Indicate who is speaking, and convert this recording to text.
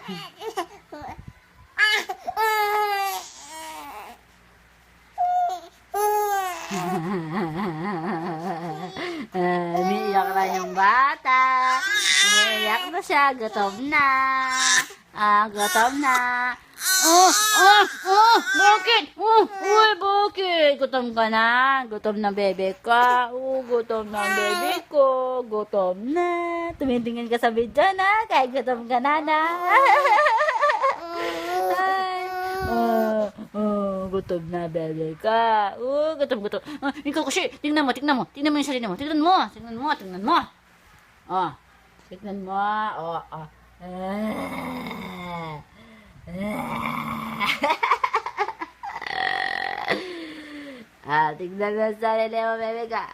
Speaker 1: Umiiyak na yung bata. Umiiyak na siya. Gutom na. Gutom na. Bakit? Bakit? Gutom ka na? Gutom na bebe ka? Gutom na bebe ko. Gutom na. Tumitingin ka sa video na. Kahit gutom ka na na. Gutom na bebe ka. Gutom. Ikaw kasi, tingnan mo yung sarili mo. Tingnan mo. Tingnan mo. Tingnan mo yung sarili mo, bebe ka.